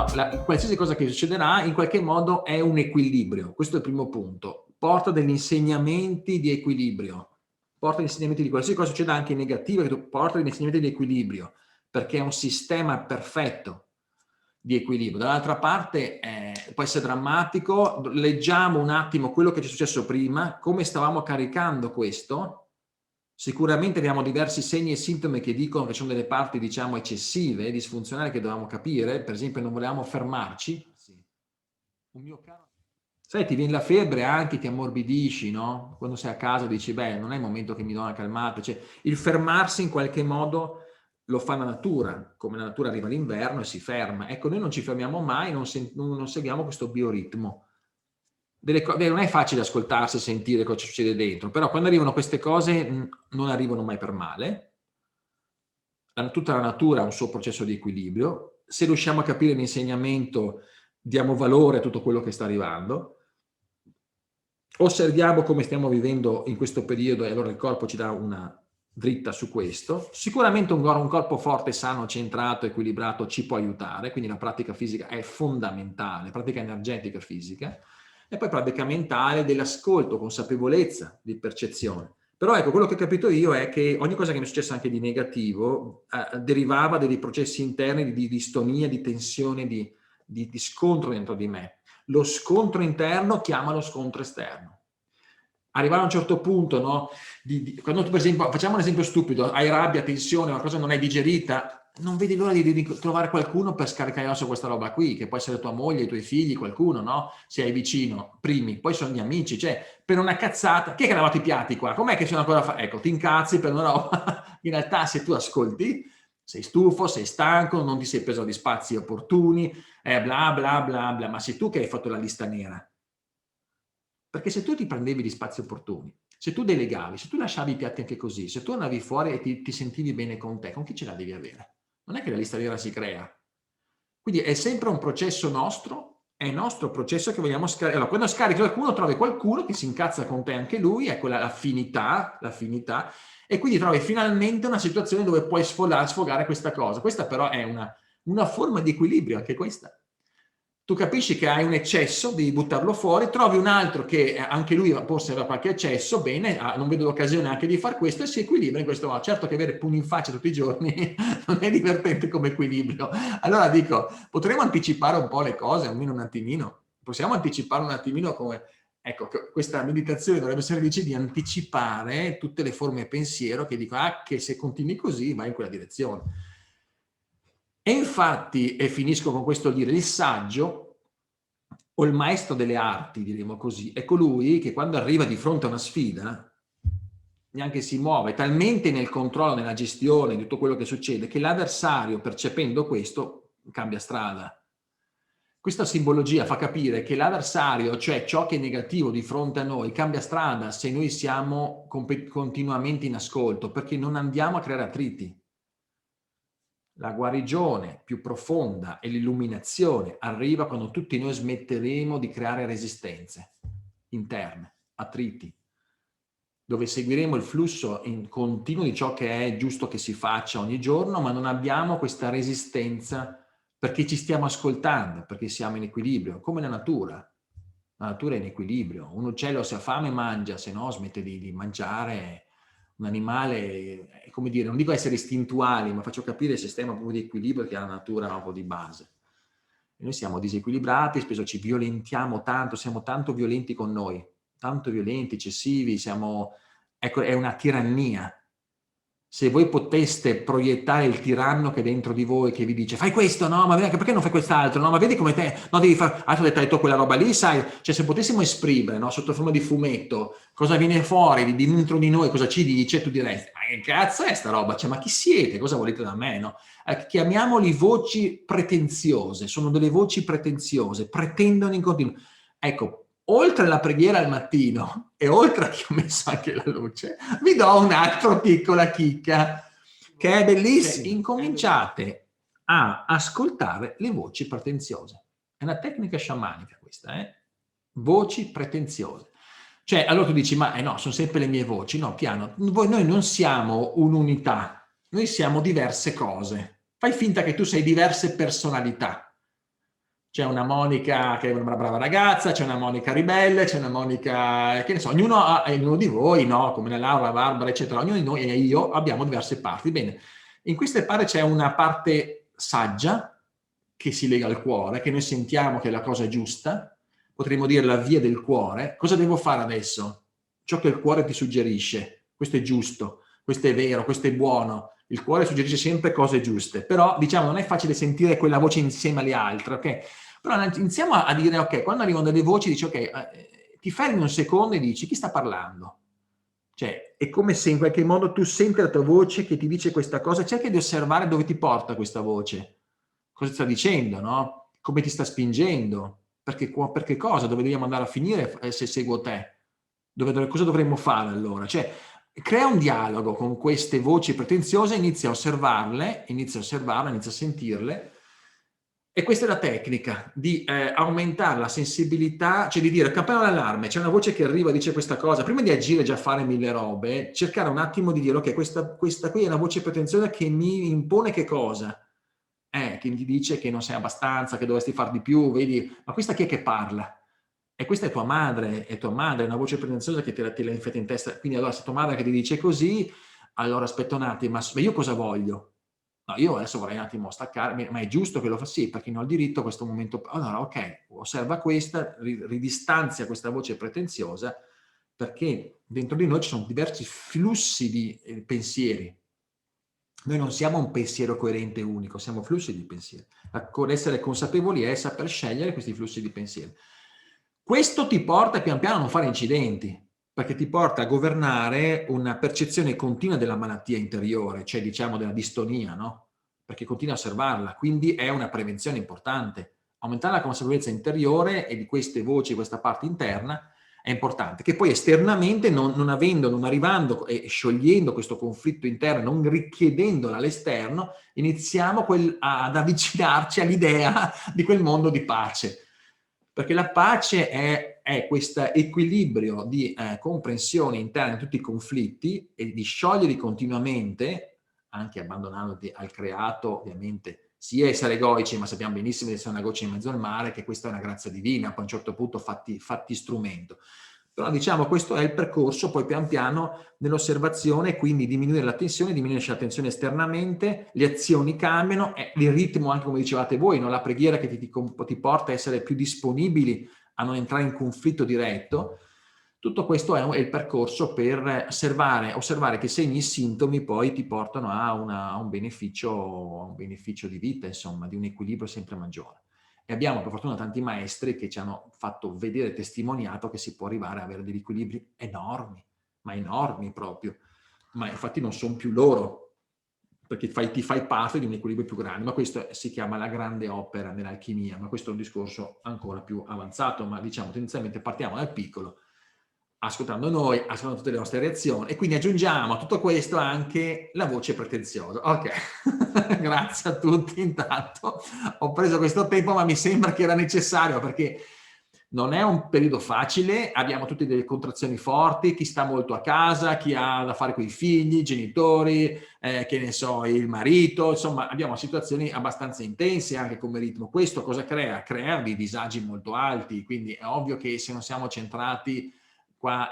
Però qualsiasi cosa che succederà in qualche modo è un equilibrio, questo è il primo punto, porta degli insegnamenti di equilibrio, porta degli insegnamenti di qualsiasi cosa succeda anche in negativa, che tu porta degli insegnamenti di equilibrio, perché è un sistema perfetto di equilibrio. Dall'altra parte può essere drammatico, leggiamo un attimo quello che ci è successo prima, come stavamo caricando questo. Sicuramente abbiamo diversi segni e sintomi che dicono che ci sono delle parti, diciamo, eccessive, disfunzionali che dovevamo capire. Per esempio, non volevamo fermarci. Sì. Un mio caro... Sai, ti viene la febbre anche, ti ammorbidisci, no? Quando sei a casa dici, beh, non è il momento che mi do una calmata. Cioè, il fermarsi in qualche modo lo fa la natura, come la natura arriva l'inverno e si ferma. Ecco, noi non ci fermiamo mai, non seguiamo questo bioritmo. Non è facile ascoltarsi e sentire cosa succede dentro, però quando arrivano queste cose non arrivano mai per male. Tutta la natura ha un suo processo di equilibrio. Se riusciamo a capire l'insegnamento, diamo valore a tutto quello che sta arrivando. Osserviamo come stiamo vivendo in questo periodo e allora il corpo ci dà una dritta su questo. Sicuramente un corpo forte, sano, centrato, equilibrato ci può aiutare, quindi la pratica fisica è fondamentale, pratica energetica fisica. E poi pratica mentale dell'ascolto, consapevolezza, di percezione. Però ecco, quello che ho capito io è che ogni cosa che mi è successa anche di negativo derivava dai processi interni di distonia, di tensione, di scontro dentro di me. Lo scontro interno chiama lo scontro esterno. Arrivare a un certo punto, no? Quando tu, per esempio, facciamo un esempio stupido, hai rabbia, tensione, una cosa non è digerita, non vedi l'ora di trovare qualcuno per scaricare su questa roba qui, che può essere tua moglie, i tuoi figli, qualcuno, no? Se hai vicino, primi, poi sono gli amici, cioè per una cazzata, chi è che ha lavato i piatti qua? Com'è che c'è una cosa da fare? Ecco, ti incazzi per una roba, in realtà se tu ascolti, sei stufo, sei stanco, non ti sei preso gli spazi opportuni, bla bla bla bla, ma sei tu che hai fatto la lista nera. Perché se tu ti prendevi gli spazi opportuni, se tu delegavi, se tu lasciavi i piatti anche così, se tu andavi fuori e ti sentivi bene con te, con chi ce la devi avere? Non è che la lista nera si crea. Quindi è sempre un processo nostro, è il nostro processo che vogliamo scaricare. Allora, quando scarichi qualcuno, trovi qualcuno che si incazza con te anche lui, ecco l'affinità, e quindi trovi finalmente una situazione dove puoi sfogare questa cosa. Questa però è una forma di equilibrio, anche questa. Tu capisci che hai un eccesso, devi buttarlo fuori, trovi un altro che anche lui forse aveva qualche eccesso, bene, non vedo l'occasione anche di fare questo e si equilibra in questo modo. Certo che avere pugni in faccia tutti i giorni non è divertente come equilibrio. Allora dico, potremmo anticipare un po' le cose, almeno un attimino. Possiamo anticipare un attimino come... Ecco, questa meditazione dovrebbe servici di anticipare tutte le forme pensiero che dicono che se continui così vai in quella direzione. E infatti, e finisco con questo dire, il saggio o il maestro delle arti, diremo così, è colui che quando arriva di fronte a una sfida neanche si muove, è talmente nel controllo, nella gestione di tutto quello che succede, che l'avversario, percependo questo, cambia strada. Questa simbologia fa capire che l'avversario, cioè ciò che è negativo di fronte a noi, cambia strada se noi siamo continuamente in ascolto, perché non andiamo a creare attriti. La guarigione più profonda e l'illuminazione arriva quando tutti noi smetteremo di creare resistenze interne, attriti, dove seguiremo il flusso in continuo di ciò che è giusto che si faccia ogni giorno, ma non abbiamo questa resistenza perché ci stiamo ascoltando, perché siamo in equilibrio, come la natura. La natura è in equilibrio. Un uccello se ha fame mangia, se no smette di mangiare. Un animale, come dire, non dico essere istintuali, ma faccio capire il sistema proprio di equilibrio che ha la natura proprio di base. E noi siamo disequilibrati, spesso ci violentiamo tanto, siamo tanto violenti con noi, tanto violenti, eccessivi, ecco, è una tirannia. Se voi poteste proiettare il tiranno che è dentro di voi, che vi dice fai questo, no, ma perché non fai quest'altro, no, ma vedi come te, no, devi fare, altro detto quella roba lì, sai, cioè se potessimo esprimere, no, sotto forma di fumetto, cosa viene fuori di dentro di noi, cosa ci dice, tu diresti, ma che cazzo è sta roba, cioè, ma chi siete, cosa volete da me, no? Chiamiamoli voci pretenziose, sono delle voci pretenziose, pretendono in continuo. Ecco, oltre alla preghiera al mattino e oltre a che ho messo anche la luce, vi do un'altra piccola chicca che è bellissima. Incominciate a ascoltare le voci pretenziose. È una tecnica sciamanica questa, voci pretenziose. Cioè, allora tu dici, ma no, sono sempre le mie voci. No, piano, noi non siamo un'unità, noi siamo diverse cose. Fai finta che tu sei diverse personalità. C'è una Monica che è una brava ragazza, c'è una Monica ribelle, c'è una Monica, che ne so, ognuno di voi, no? Come la Laura, la Barbara, eccetera, ognuno di noi e io abbiamo diverse parti. Bene, in queste parti c'è una parte saggia che si lega al cuore, che noi sentiamo che è la cosa giusta, potremmo dire la via del cuore. Cosa devo fare adesso? Ciò che il cuore ti suggerisce, questo è giusto, questo è vero, questo è buono. Il cuore suggerisce sempre cose giuste, però diciamo non è facile sentire quella voce insieme alle altre, ok? Però iniziamo a dire, ok, quando arrivano delle voci dici, ok, ti fermi un secondo e dici, chi sta parlando? Cioè, è come se in qualche modo tu senti la tua voce che ti dice questa cosa, cerca di osservare dove ti porta questa voce, cosa sta dicendo, no? Come ti sta spingendo, perché cosa, dove dobbiamo andare a finire se seguo te? Cosa dovremmo fare allora? Cioè, crea un dialogo con queste voci pretenziose, inizia a osservarle, inizia a sentirle. E questa è la tecnica, di aumentare la sensibilità, cioè di dire campano d'allarme, c'è una voce che arriva e dice questa cosa, prima di agire e già fare mille robe, cercare un attimo di dire ok, questa qui è una voce pretenziosa che mi impone che cosa? Che ti dice che non sei abbastanza, che dovresti far di più, vedi, ma questa chi è che parla? E questa è tua madre, è una voce pretenziosa che te la infetta in testa, quindi allora se tua madre che ti dice così, allora aspetta un attimo, ma io cosa voglio? No, io adesso vorrei un attimo staccare, ma è giusto che lo fa? Sì, perché non ho il diritto a questo momento. Allora, ok, osserva questa, ridistanzia questa voce pretenziosa, perché dentro di noi ci sono diversi flussi di pensieri. Noi non siamo un pensiero coerente e unico, siamo flussi di pensieri. Essere consapevoli è saper scegliere questi flussi di pensieri. Questo ti porta pian piano a non fare incidenti, perché ti porta a governare una percezione continua della malattia interiore, cioè diciamo della distonia, no? Perché continui a osservarla, quindi è una prevenzione importante. Aumentare la consapevolezza interiore e di queste voci, questa parte interna, è importante. Che poi esternamente, non arrivando e sciogliendo questo conflitto interno, non richiedendola all'esterno, iniziamo ad avvicinarci all'idea di quel mondo di pace. Perché la pace è questo equilibrio di comprensione interna di tutti i conflitti e di scioglierli continuamente, anche abbandonandoti al creato, ovviamente, sia essere egoici, ma sappiamo benissimo di essere una goccia in mezzo al mare, che questa è una grazia divina, poi a un certo punto fatti strumento. Però diciamo questo è il percorso, poi pian piano nell'osservazione, quindi diminuire la tensione, diminuisce la tensione esternamente, le azioni cambiano, il ritmo anche come dicevate voi, no? La preghiera che ti porta a essere più disponibili a non entrare in conflitto diretto. Tutto questo è il percorso per osservare che segni e sintomi poi ti portano a un beneficio di vita, insomma, di un equilibrio sempre maggiore. E abbiamo per fortuna tanti maestri che ci hanno fatto vedere, testimoniato che si può arrivare a avere degli equilibri enormi, ma enormi proprio. Ma infatti non sono più loro, perché ti fai parte di un equilibrio più grande, ma questo si chiama la grande opera nell'alchimia, ma questo è un discorso ancora più avanzato, ma diciamo tendenzialmente partiamo dal piccolo, ascoltando noi, ascoltando tutte le nostre reazioni e quindi aggiungiamo a tutto questo anche la voce pretenziosa. Ok, grazie a tutti intanto. Ho preso questo tempo, ma mi sembra che era necessario perché non è un periodo facile, abbiamo tutte delle contrazioni forti, chi sta molto a casa, chi ha da fare con i figli, i genitori, che ne so, il marito, insomma abbiamo situazioni abbastanza intense anche come ritmo. Questo cosa crea? Crea dei disagi molto alti, quindi è ovvio che se non siamo centrati qua